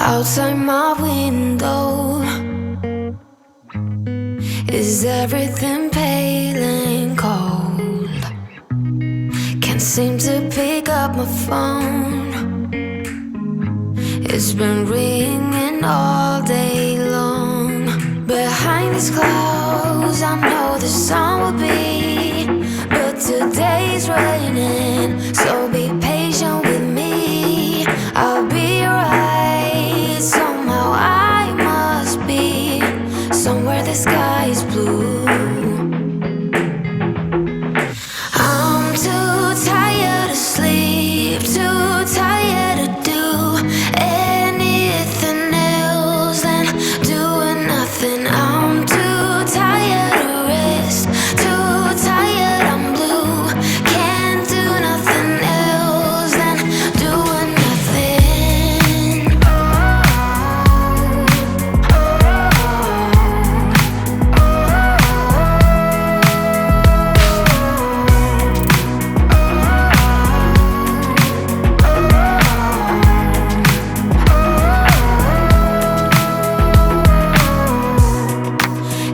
Outside my window, is everything pale and cold? Can't seem to pick up my phone. It's been ringing all day long. Behind these clouds, I know the sun will be, but today's raining, so be patient with me. I'll be right. Somehow I must be somewhere the sky is blue. I'm too tired to sleep, too tired to do anything else than doing nothing. I'm too tired to rest, too tired, I'm blue. Can't do nothing else than doing nothing.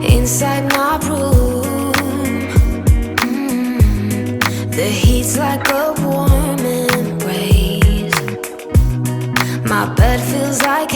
Inside my room, the heat's like a warm embrace. My bed feels like